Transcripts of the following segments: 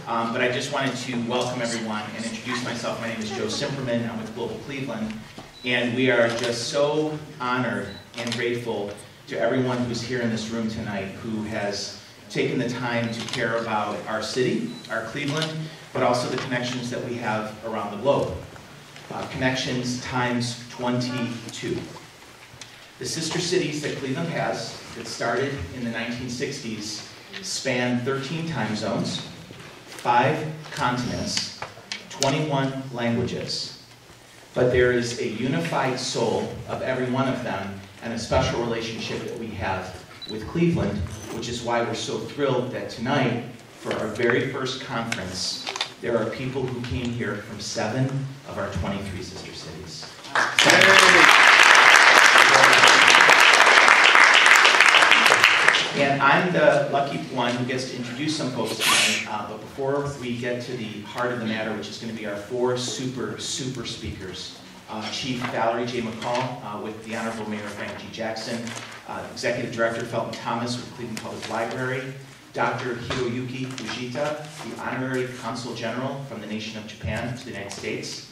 but I just wanted to welcome everyone and introduce myself. My name is Joe Cimperman. I'm with Global Cleveland, and we are just so honored and grateful to everyone who's here in this room tonight who has taken the time to care about our city, our Cleveland, but also the connections that we have around the globe. Connections times 22. The sister cities that Cleveland has, that started in the 1960s, span 13 time zones, 5 continents, 21 languages. But there is a unified soul of every one of them and a special relationship that we have with Cleveland, which is why we're so thrilled that tonight, for our very first conference, there are people who came here from 7 of our 23 sister cities. And I'm the lucky one who gets to introduce some folks tonight, but before we get to the heart of the matter, which is going to be our 4 super speakers, Chief Valerie J. McCall with the Honorable Mayor Frank G. Jackson, Executive Director Felton Thomas with Cleveland Public Library, Dr. Hiroyuki Fujita, the Honorary Consul General from the nation of Japan to the United States,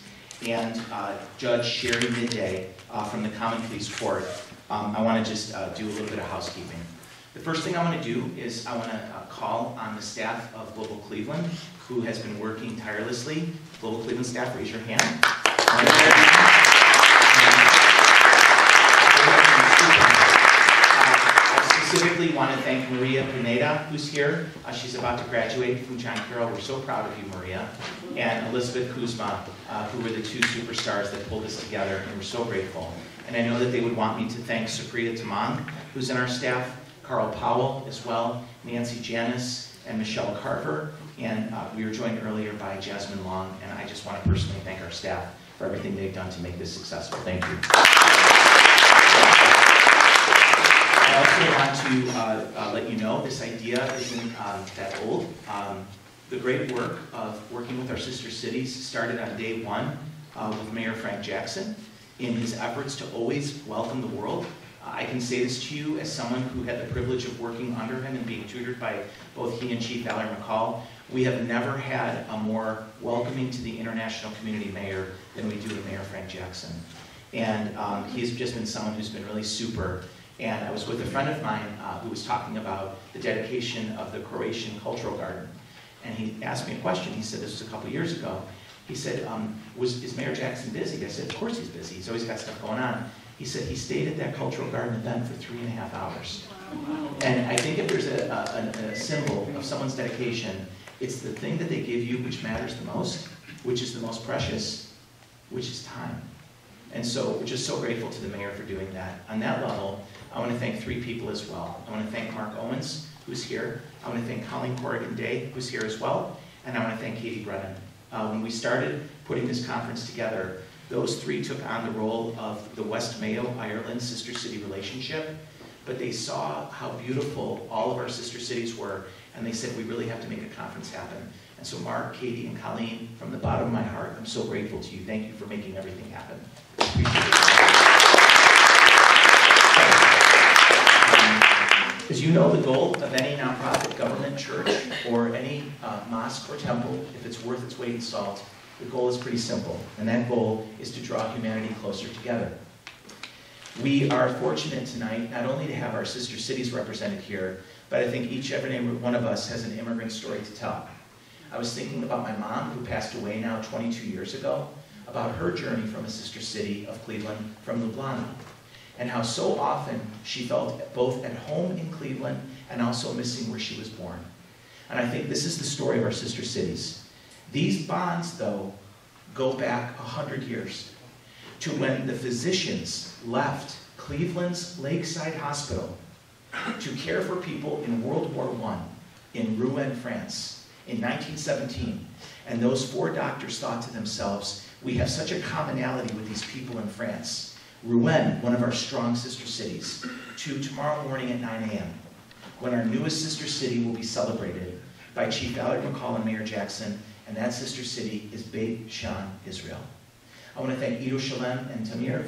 and Judge Sherry Midday from the Common Pleas Court. I want to just do a little bit of housekeeping. The first thing I want to do is I want to call on the staff of Global Cleveland, who has been working tirelessly. Global Cleveland staff, raise your hand. I specifically want to thank Maria Pineda, who's here. She's about to graduate from John Carroll. We're so proud of you, Maria. And Elizabeth Kuzma, who were the 2 superstars that pulled us together, and we're so grateful. And I know that they would want me to thank Supriya Tamang, who's in our staff, Carl Powell as well, Nancy Janis, and Michelle Carver. And we were joined earlier by Jasmine Long, and I just want to personally thank our staff for everything they've done to make this successful. Thank you. I also want to let you know this idea isn't that old. The great work of working with our sister cities started on day 1 with Mayor Frank Jackson in his efforts to always welcome the world. I can say this to you as someone who had the privilege of working under him and being tutored by both he and Chief Valerie McCall. We have never had a more welcoming to the international community mayor than we do with Mayor Frank Jackson. And he's just been someone who's been really super. And I was with a friend of mine who was talking about the dedication of the Croatian Cultural Garden. And he asked me a question. He said, this was a couple years ago. He said, is Mayor Jackson busy? I said, of course he's busy. He's always got stuff going on. He said he stayed at that cultural garden event for 3.5 hours. And I think if there's a symbol of someone's dedication, it's the thing that they give you which matters the most, which is the most precious, which is time. And so we're just so grateful to the mayor for doing that. On that level, I want to thank 3 people as well. I want to thank Mark Owens, who's here. I want to thank Colleen Corrigan-Day, who's here as well. And I want to thank Katie Brennan. When we started putting this conference together, those 3 took on the role of the West Mayo, Ireland sister city relationship, but they saw how beautiful all of our sister cities were, and they said, we really have to make a conference happen. And so Mark, Katie, and Colleen, from the bottom of my heart, I'm so grateful to you. Thank you for making everything happen. As you know, the goal of any nonprofit, government, church, or any mosque or temple, if it's worth its weight in salt, the goal is pretty simple, and that goal is to draw humanity closer together. We are fortunate tonight not only to have our sister cities represented here, but I think each and every one of us has an immigrant story to tell. I was thinking about my mom, who passed away now 22 years ago, about her journey from a sister city of Cleveland, from Ljubljana, and how so often she felt both at home in Cleveland and also missing where she was born. And I think this is the story of our sister cities. These bonds, though, go back 100 years to when the physicians left Cleveland's Lakeside Hospital to care for people in World War I in Rouen, France, in 1917. And those 4 doctors thought to themselves, we have such a commonality with these people in France. Rouen, one of our strong sister cities, to tomorrow morning at 9 a.m., when our newest sister city will be celebrated by Chief Valerie McCall and Mayor Jackson, and that sister city is Beit Shan, Israel. I want to thank Ido Shalem and Tamir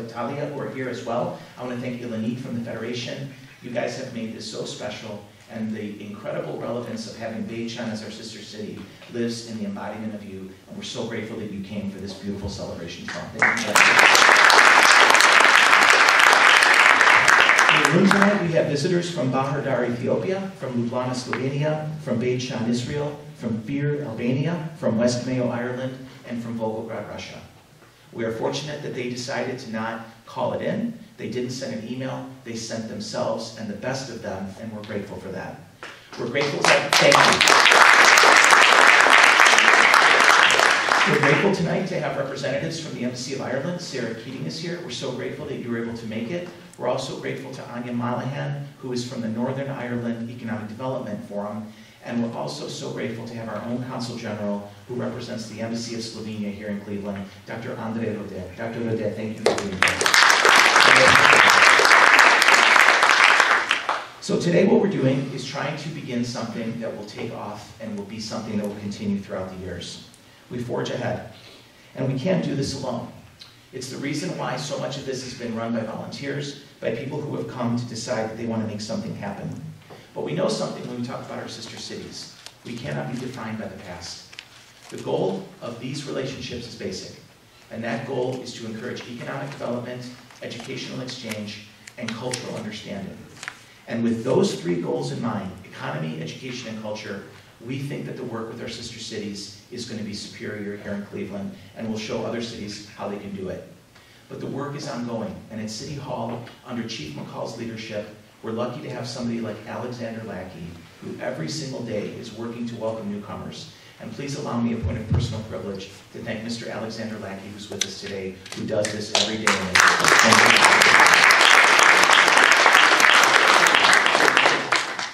Talia, who are here as well. I want to thank Ilanit from the Federation. You guys have made this so special, and the incredible relevance of having Beichan as our sister city lives in the embodiment of you, and we're so grateful that you came for this beautiful celebration. Thank you. In the room tonight, we have visitors from Bahir Dar, Ethiopia, from Ljubljana, Slovenia, from Beichan, Israel, from Fir, Albania, from West Mayo, Ireland, and from Volgograd, Russia. We are fortunate that they decided to not call it in. They didn't send an email, they sent themselves and the best of them, and we're grateful for that. We're grateful thank you. We're grateful tonight to have representatives from the Embassy of Ireland. Sarah Keating is here. We're so grateful that you were able to make it. We're also grateful to Anya Mollahan, who is from the Northern Ireland Economic Development Forum. And we're also so grateful to have our own Consul General, who represents the Embassy of Slovenia here in Cleveland, Dr. Andrej Rode. Dr. Rode, thank you for being here. So today what we're doing is trying to begin something that will take off and will be something that will continue throughout the years. We forge ahead. And we can't do this alone. It's the reason why so much of this has been run by volunteers, by people who have come to decide that they want to make something happen. But we know something when we talk about our sister cities. We cannot be defined by the past. The goal of these relationships is basic, and that goal is to encourage economic development, educational exchange, and cultural understanding. And with those three goals in mind, economy, education, and culture, we think that the work with our sister cities is going to be superior here in Cleveland, and will show other cities how they can do it. But the work is ongoing, and at City Hall, under Chief McCall's leadership, we're lucky to have somebody like Alexander Lackey, who every single day is working to welcome newcomers. And please allow me a point of personal privilege to thank Mr. Alexander Lackey, who's with us today, who does this every day.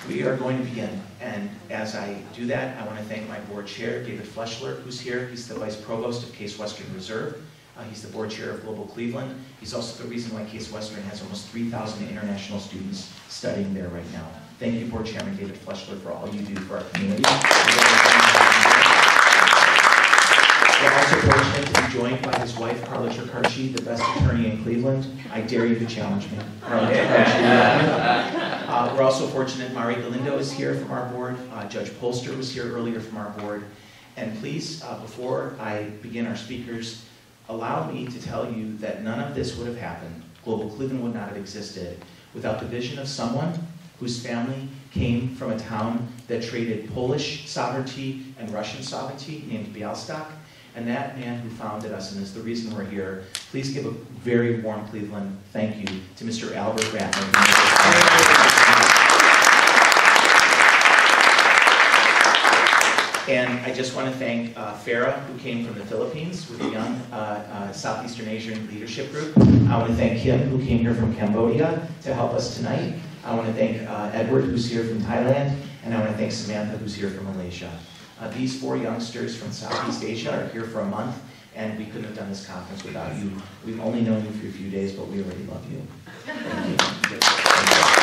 We are going to begin, and as I do that, I want to thank my board chair, David Fleschler, who's here. He's the vice provost of Case Western Reserve. He's the board chair of Global Cleveland. He's also the reason why Case Western has almost 3,000 international students studying there right now. Thank you, Board Chairman David Fleschler, for all you do for our community. We're also fortunate to be joined by his wife, Carla Tricarci, the best attorney in Cleveland. I dare you to challenge me. We're also fortunate Mari Galindo is here from our board. Judge Polster was here earlier from our board. And please, before I begin our speakers, allow me to tell you that none of this would have happened. Global Cleveland would not have existed without the vision of someone whose family came from a town that traded Polish sovereignty and Russian sovereignty, named Białystok. And that man who founded us, and is the reason we're here, please give a very warm Cleveland thank you to Mr. Albert Ratner. And I just want to thank Farah, who came from the Philippines with a young Southeastern Asian leadership group. I want to thank Kim, who came here from Cambodia to help us tonight. I want to thank Edward, who's here from Thailand. And I want to thank Samantha, who's here from Malaysia. These four youngsters from Southeast Asia are here for a month, and we couldn't have done this conference without you. We've only known you for a few days, but we already love you. Thank you.